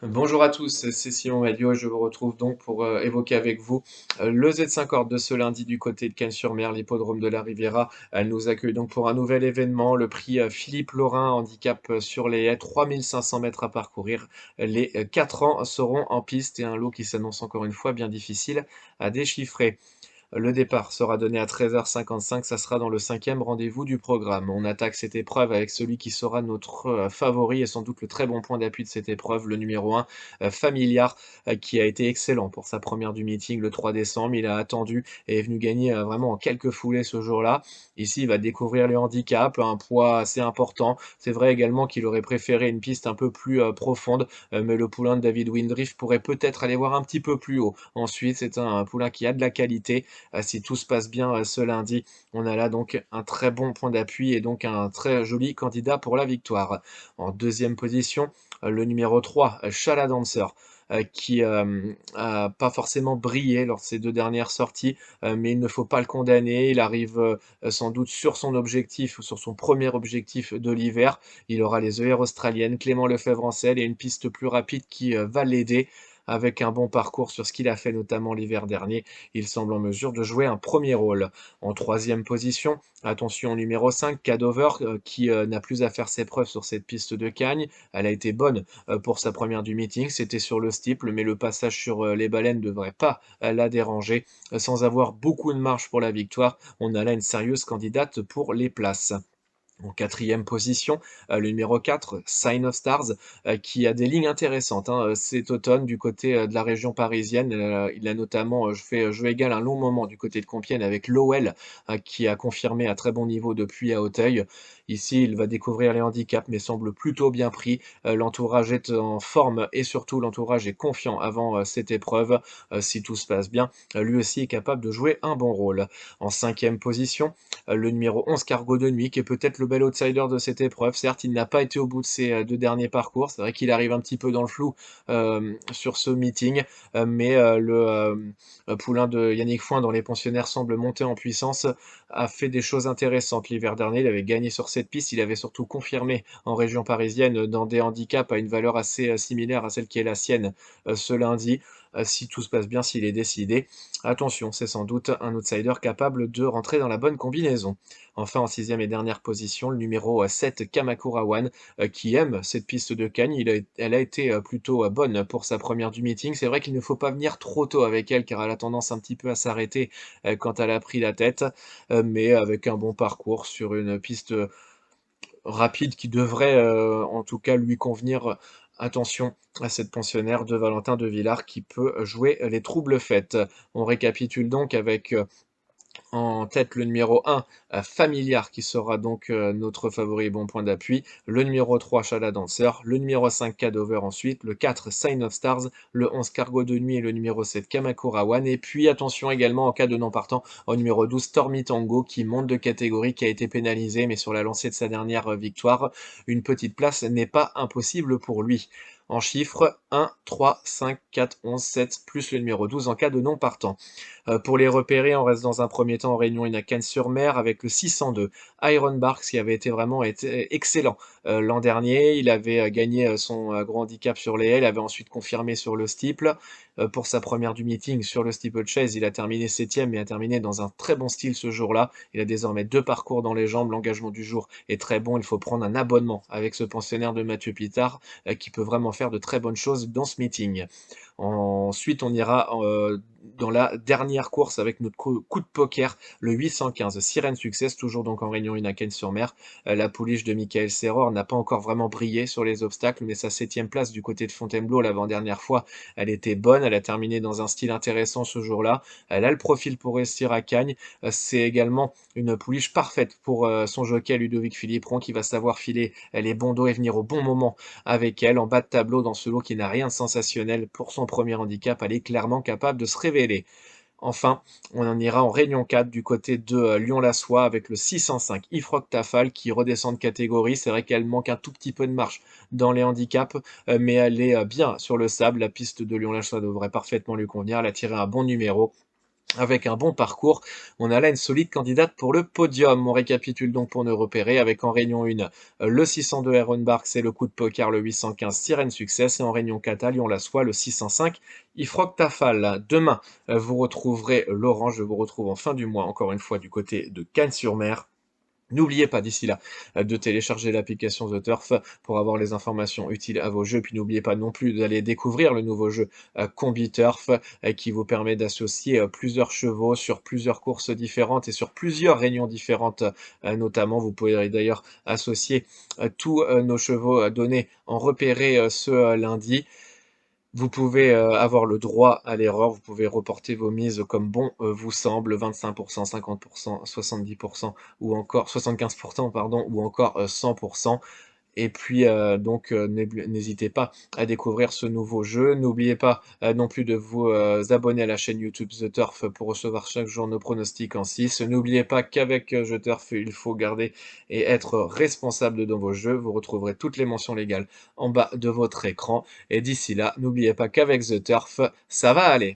Bonjour à tous, c'est Simon Melio et je vous retrouve donc pour évoquer avec vous le Z5 Orb de ce lundi du côté de Cannes-sur-Mer, l'hippodrome de la Riviera. Elle nous accueille donc pour un nouvel événement, le prix Philippe Laurin, handicap sur les haies, 3500 mètres à parcourir. Les 4 ans seront en piste et un lot qui s'annonce encore une fois bien difficile à déchiffrer. Le départ sera donné à 13h55, ça sera dans le cinquième rendez-vous du programme. On attaque cette épreuve avec celui qui sera notre favori et sans doute le très bon point d'appui de cette épreuve, le numéro 1, Familiar, qui a été excellent pour sa première du meeting le 3 décembre. Il a attendu et est venu gagner vraiment en quelques foulées ce jour-là. Ici, il va découvrir le handicap, un poids assez important. C'est vrai également qu'il aurait préféré une piste un peu plus profonde, mais le poulain de David Windriff pourrait peut-être aller voir un petit peu plus haut. Ensuite, c'est un poulain qui a de la qualité. Si tout se passe bien ce lundi, on a là donc un très bon point d'appui et donc un très joli candidat pour la victoire. En deuxième position, le numéro 3, Shala Dancer. Qui a pas forcément brillé lors de ses deux dernières sorties, mais il ne faut pas le condamner. Il arrive sans doute sur son objectif, ou sur son premier objectif de l'hiver. Il aura les œillères australiennes, Clément Lefebvre en selle et une piste plus rapide qui va l'aider. Avec un bon parcours sur ce qu'il a fait notamment l'hiver dernier, il semble en mesure de jouer un premier rôle. En troisième position, attention au numéro 5, Cadover, qui n'a plus à faire ses preuves sur cette piste de Cagnes. Elle a été bonne pour sa première du meeting, c'était sur le steeple, mais le passage sur les baleines ne devrait pas la déranger. Sans avoir beaucoup de marge pour la victoire, on a là une sérieuse candidate pour les places. En quatrième position, le numéro 4, Sign of Stars, qui a des lignes intéressantes cet automne du côté de la région parisienne. Il a notamment fait jeu égal un long moment du côté de Compiègne avec l'OL, qui a confirmé à très bon niveau depuis à Auteuil. Ici, il va découvrir les handicaps, mais semble plutôt bien pris. L'entourage est en forme et surtout l'entourage est confiant avant cette épreuve. Si tout se passe bien, lui aussi est capable de jouer un bon rôle. En cinquième position, le numéro 11, Cargo de Nuit, qui est peut-être le bel outsider de cette épreuve. Certes, il n'a pas été au bout de ses deux derniers parcours. C'est vrai qu'il arrive un petit peu dans le flou sur ce meeting, mais le poulain de Yannick Foin, dont les pensionnaires semblent monter en puissance, a fait des choses intéressantes l'hiver dernier. Il avait gagné sur cette piste. Il avait surtout confirmé en région parisienne dans des handicaps à une valeur assez similaire à celle qui est la sienne ce lundi. Si tout se passe bien, s'il est décidé. Attention, c'est sans doute un outsider capable de rentrer dans la bonne combinaison. Enfin, en sixième et dernière position, le numéro 7, Kamakura One, qui aime cette piste de Cagnes. Elle a été plutôt bonne pour sa première du meeting. C'est vrai qu'il ne faut pas venir trop tôt avec elle, car elle a tendance un petit peu à s'arrêter quand elle a pris la tête, mais avec un bon parcours sur une piste rapide qui devrait en tout cas lui convenir. Attention à cette pensionnaire de Valentin de Villars qui peut jouer les troubles fêtes. On récapitule donc avec en tête le numéro 1, Familiar, qui sera donc notre favori et bon point d'appui. Le numéro 3, Shala Dancer. Le numéro 5, Cadover ensuite. Le 4, Sign of Stars. Le 11, Cargo de Nuit. Et le numéro 7, Kamakura One. Et puis attention également en cas de non partant au numéro 12, Stormy Tango, qui monte de catégorie, qui a été pénalisé, mais sur la lancée de sa dernière victoire, une petite place n'est pas impossible pour lui. En chiffres, 1, 3, 5, 4, 11, 7, plus le numéro 12 en cas de non partant. Pour les repérer, on reste dans un premier temps en Réunion 1 à Cannes-sur-Mer avec le 602 Iron Barks qui avait été vraiment excellent l'an dernier. Il avait gagné son gros handicap sur les haies, il avait ensuite confirmé sur le steeple. Pour sa première du meeting sur le steeplechase, il a terminé septième mais a terminé dans un très bon style ce jour-là. Il a désormais deux parcours dans les jambes, l'engagement du jour est très bon. Il faut prendre un abonnement avec ce pensionnaire de Mathieu Pitard qui peut vraiment faire de très bonnes choses dans ce meeting. Ensuite, on ira dans la dernière course avec notre coup de poker, le 815 Sirène Success, toujours donc en Réunion 1 à Cannes-sur-Mer. La pouliche de Michael Serror n'a pas encore vraiment brillé sur les obstacles, mais sa septième place du côté de Fontainebleau l'avant-dernière fois, elle était bonne. Elle a terminé dans un style intéressant ce jour-là. Elle a le profil pour réussir à Cagnes. C'est également une pouliche parfaite pour son jockey Ludovic Philippron qui va savoir filer les bons dos et venir au bon moment avec elle en bas de tableau dans ce lot qui n'a rien de sensationnel pour son premier handicap. Elle est clairement capable de se révéler. Enfin, on en ira en Réunion 4 du côté de Lyon-la-Soie avec le 605 Ifroc Tafal qui redescend de catégorie. C'est vrai qu'elle manque un tout petit peu de marche dans les handicaps, mais elle est bien sur le sable. La piste de Lyon-la-Soie devrait parfaitement lui convenir. Elle a tiré un bon numéro. Avec un bon parcours, on a là une solide candidate pour le podium. On récapitule donc pour nous repérer avec en Réunion 1, le 602 Ehrenbach, c'est le coup de poker, le 815 Sirène Success, et en Réunion 4 à Lyon-la-Soie, le 605 Ifrog Tafal. Demain, vous retrouverez Laurent, je vous retrouve en fin du mois, encore une fois, du côté de Cannes-sur-Mer. N'oubliez pas d'ici là de télécharger l'application The Turf pour avoir les informations utiles à vos jeux. Puis n'oubliez pas non plus d'aller découvrir le nouveau jeu Combi Turf qui vous permet d'associer plusieurs chevaux sur plusieurs courses différentes et sur plusieurs réunions différentes. Notamment, vous pouvez d'ailleurs associer tous nos chevaux donnés en repéré ce lundi. Vous pouvez, avoir le droit à l'erreur, vous pouvez reporter vos mises comme bon, vous semble, 25%, 50%, 70% ou encore 75% pardon, ou encore, 100%. Et puis, donc, n'hésitez pas à découvrir ce nouveau jeu. N'oubliez pas, non plus de vous, abonner à la chaîne YouTube The Turf pour recevoir chaque jour nos pronostics en 6. N'oubliez pas qu'avec, The Turf, il faut garder et être responsable dans vos jeux. Vous retrouverez toutes les mentions légales en bas de votre écran et d'ici là, n'oubliez pas qu'avec The Turf, ça va aller.